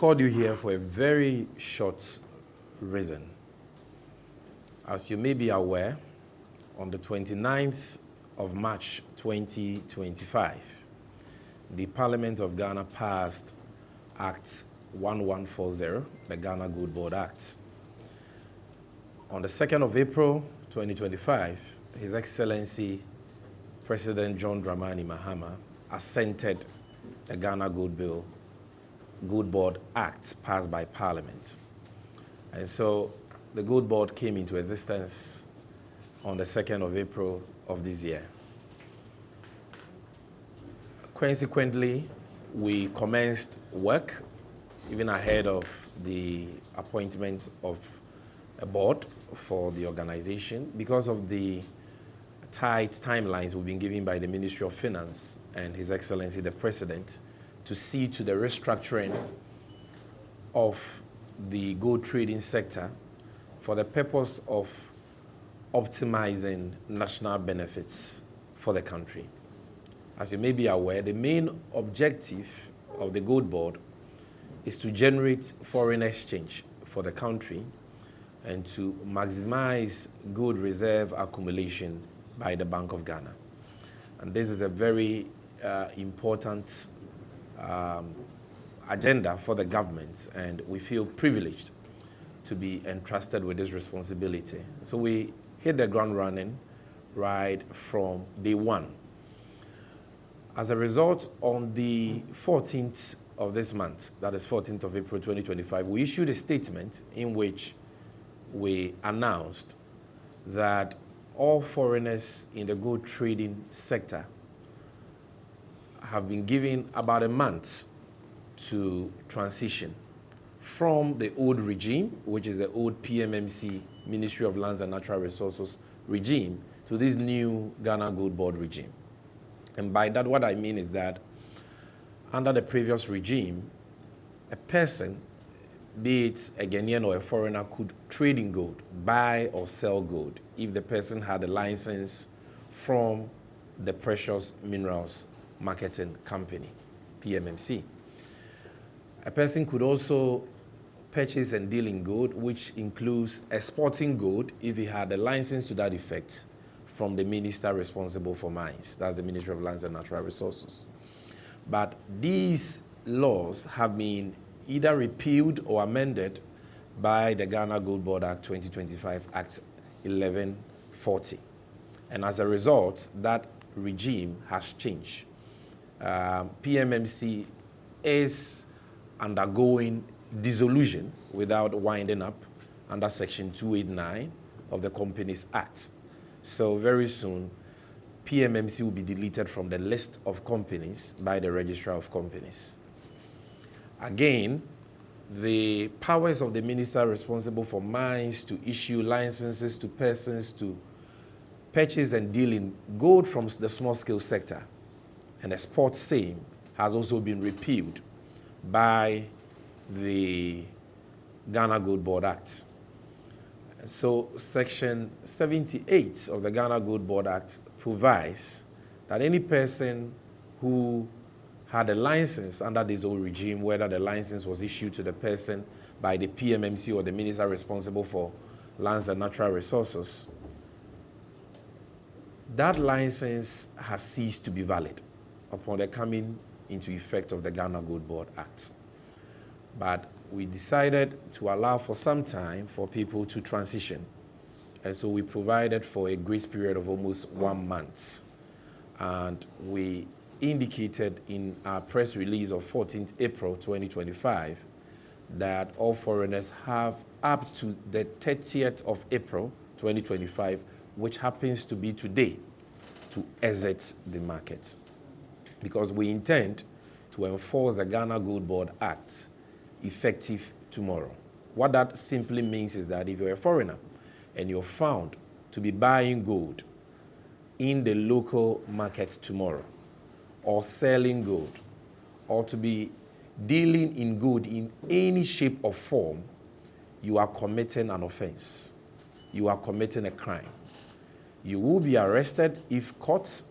called you here for a very short reason. As you may be aware, on the 29th of March 2025, the Parliament of Ghana passed Act 1140, the Ghana Goldbod Act. On the 2nd of April 2025, His Excellency President John Dramani Mahama assented the Ghana Goldbod Act passed by Parliament. And so the Goldbod came into existence on the 2nd of April of this year. Consequently, we commenced work even ahead of the appointment of a board for the organization because of the tight timelines we've been given by the Ministry of Finance and His Excellency the President to see to the restructuring of the gold trading sector for the purpose of optimizing national benefits for the country. As you may be aware, the main objective of the Goldbod is to generate foreign exchange for the country and to maximize gold reserve accumulation by the Bank of Ghana. And this is a very important agenda for the government, and we feel privileged to be entrusted with this responsibility. So we hit the ground running right from day one. As a result, on the 14th of this month, that is 14th of April 2025, we issued a statement in which we announced that all foreigners in the gold trading sector have been given about a month to transition from the old regime, which is the old PMMC, Ministry of Lands and Natural Resources regime, to this new Ghana Goldbod regime. And by that, what I mean is that under the previous regime, a person, be it a Ghanaian or a foreigner, could trade in gold, buy or sell gold, if the person had a license from the Precious Minerals Marketing Company, PMMC. A person could also purchase and deal in gold, which includes exporting gold if he had a license to that effect from the minister responsible for mines. That's the Ministry of Lands and Natural Resources. But these laws have been either repealed or amended by the Ghana Goldbod Act 2025, Act 1140. And as a result, that regime has changed. PMMC is undergoing dissolution without winding up under Section 289 of the Companies Act. So very soon, PMMC will be deleted from the list of companies by the Registrar of Companies. Again, the powers of the minister responsible for mines to issue licenses to persons to purchase and deal in gold from the small-scale sector and export same has also been repealed by the Ghana Goldbod Act. So Section 78 of the Ghana Goldbod Act provides that any person who had a license under this old regime, whether the license was issued to the person by the PMMC or the minister responsible for lands and natural resources, that license has ceased to be valid upon the coming into effect of the Ghana Goldbod Act. But we decided to allow for some time for people to transition. And so we provided for a grace period of almost 1 month. And we indicated in our press release of 14th April 2025 that all foreigners have up to the 30th of April 2025, which happens to be today, to exit the market. Because we intend to enforce the Ghana Goldbod Act effective tomorrow. What that simply means is that if you're a foreigner and you're found to be buying gold in the local market tomorrow, or selling gold, or to be dealing in gold in any shape or form, you are committing an offense. You are committing a crime. You will be arrested if caught,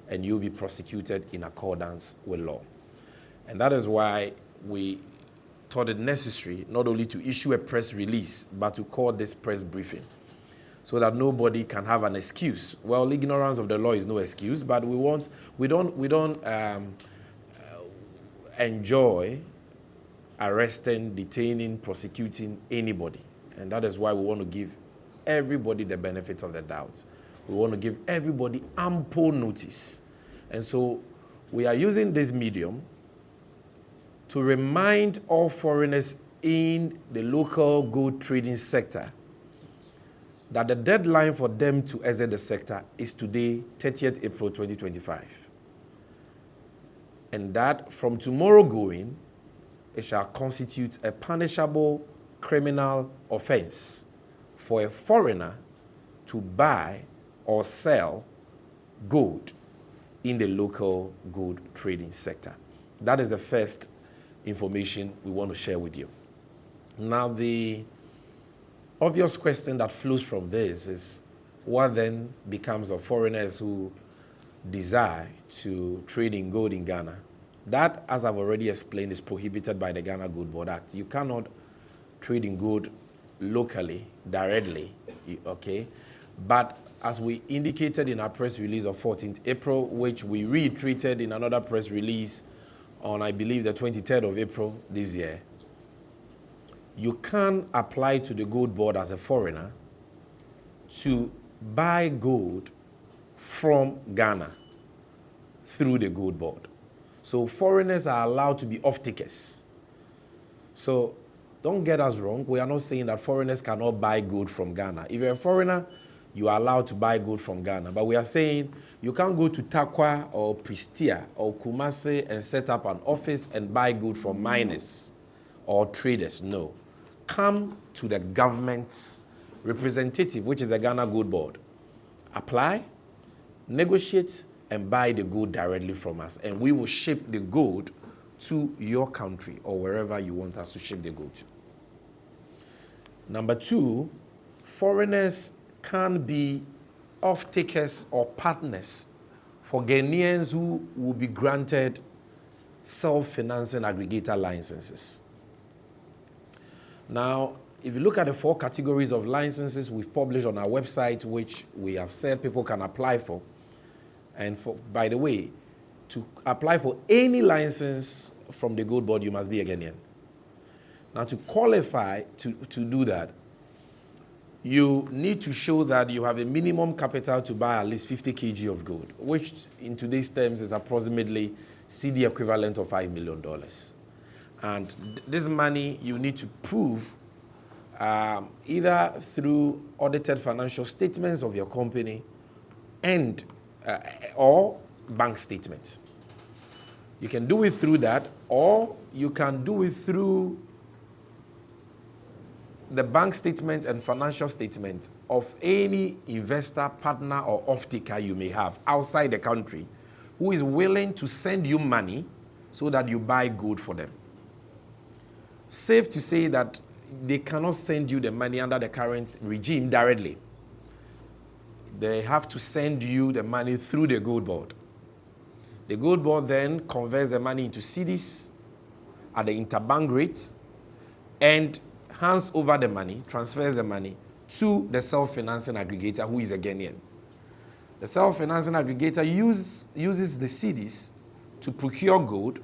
and you'll be prosecuted in accordance with law. And that is why we thought it necessary not only to issue a press release, but to call this press briefing so that nobody can have an excuse. Well, ignorance of the law is no excuse, but we don't enjoy arresting, detaining, prosecuting anybody. And that is why we want to give everybody the benefit of the doubt. We want to give everybody ample notice. And so we are using this medium to remind all foreigners in the local gold trading sector that the deadline for them to exit the sector is today, 30th April 2025. And that from tomorrow going, it shall constitute a punishable criminal offense for a foreigner to buy or sell gold in the local gold trading sector. That is the first information we want to share with you. Now, the obvious question that flows from this is, what then becomes of foreigners who desire to trade in gold in Ghana? That, as I've already explained, is prohibited by the Ghana Goldbod Act. You cannot trade in gold locally, directly, okay? But as we indicated in our press release of 14th April, which we reiterated in another press release on, I believe, the 23rd of April this year, you can apply to the gold board as a foreigner to buy gold from Ghana through the gold board. So foreigners are allowed to be off-takers. So don't get us wrong. We are not saying that foreigners cannot buy gold from Ghana. If you're a foreigner, you are allowed to buy gold from Ghana. But we are saying you can't go to Takwa or Pristia or Kumasi and set up an office and buy gold from miners or traders. No. Come to the government's representative, which is the Ghana Gold Board. Apply, negotiate, and buy the gold directly from us. And we will ship the gold to your country or wherever you want us to ship the gold to. Number two, foreigners can be off-takers or partners for Ghanaians who will be granted self-financing aggregator licenses. Now, if you look at the 4 categories of licenses we've published on our website, which we have said people can apply for, and by the way, to apply for any license from the Gold Board, you must be a Ghanaian. Now, to qualify to do that, you need to show that you have a minimum capital to buy at least 50 kg of gold, which in today's terms is approximately CD equivalent of $5 million. And this money you need to prove either through audited financial statements of your company and or bank statements. You can do it through that, or you can do it through the bank statement and financial statement of any investor, partner, or off-taker you may have outside the country who is willing to send you money so that you buy gold for them. Safe to say that they cannot send you the money under the current regime directly. They have to send you the money through the Gold Board. The Gold Board then converts the money into cedis at the interbank rate and hands over the money, transfers the money to the self-financing aggregator, who is a Ghanaian. The self-financing aggregator uses the cedis to procure gold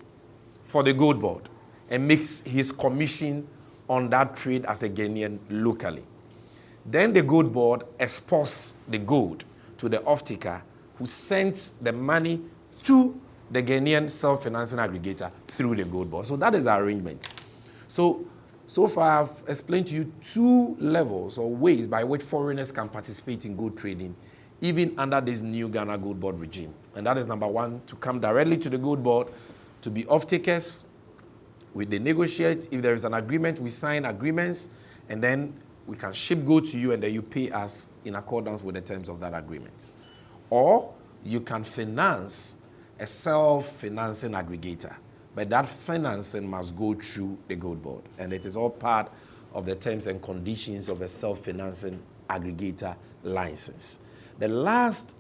for the Gold Board and makes his commission on that trade as a Ghanaian locally. Then the Gold Board exports the gold to the off-taker, who sends the money to the Ghanaian self-financing aggregator through the Gold Board. So that is our arrangement. So far I've explained to you 2 levels or ways by which foreigners can participate in gold trading, even under this new Ghana Gold Board regime. And that is number 1, to come directly to the Gold Board, to be off-takers. They negotiate. If there is an agreement, we sign agreements, and then we can ship gold to you, and then you pay us in accordance with the terms of that agreement. Or you can finance a self-financing aggregator, but that financing must go through the Gold Board, and it is all part of the terms and conditions of a self-financing aggregator license. The last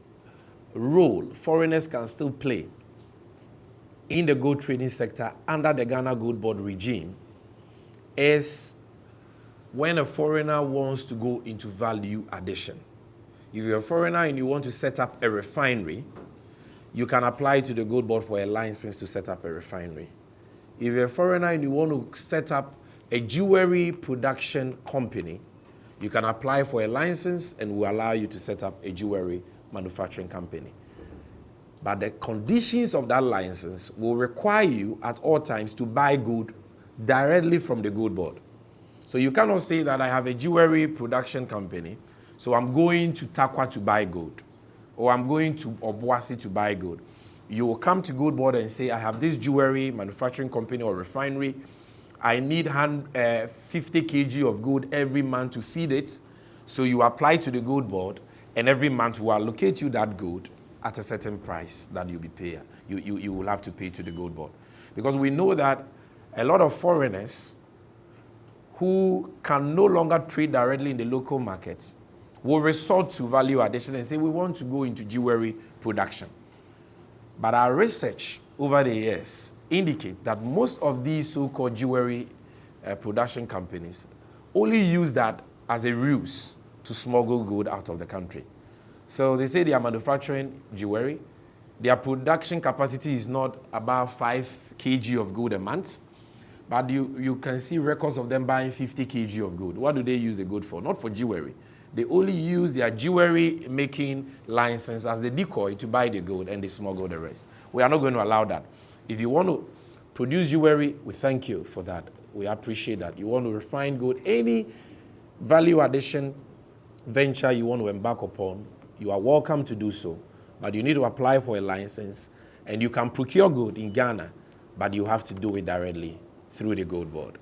role foreigners can still play in the gold trading sector under the Ghana Gold Board regime is when a foreigner wants to go into value addition. If you're a foreigner and you want to set up a refinery, you can apply to the Goldbod for a license to set up a refinery. If you're a foreigner and you want to set up a jewelry production company, you can apply for a license and we'll allow you to set up a jewelry manufacturing company. But the conditions of that license will require you at all times to buy gold directly from the Goldbod. So you cannot say that I have a jewelry production company, so I'm going to Takwa to buy gold, or I'm going to Obuasi to buy gold. You will come to Goldbod and say, I have this jewelry manufacturing company or refinery. I need 50 kg of gold every month to feed it. So you apply to the Goldbod, and every month we'll allocate you that gold at a certain price that you'll be paying. You will have to pay to the Goldbod. Because we know that a lot of foreigners who can no longer trade directly in the local markets will resort to value addition and say, we want to go into jewelry production. But our research over the years indicate that most of these so-called jewelry production companies only use that as a ruse to smuggle gold out of the country. So they say they are manufacturing jewelry. Their production capacity is not about 5 kg of gold a month. But you can see records of them buying 50 kg of gold. What do they use the gold for? Not for jewelry. They only use their jewelry making license as the decoy to buy the gold, and they smuggle the rest. We are not going to allow that. If you want to produce jewelry, we thank you for that. We appreciate that. You want to refine gold, any value addition venture you want to embark upon, you are welcome to do so. But you need to apply for a license, and you can procure gold in Ghana, but you have to do it directly through the Goldbod.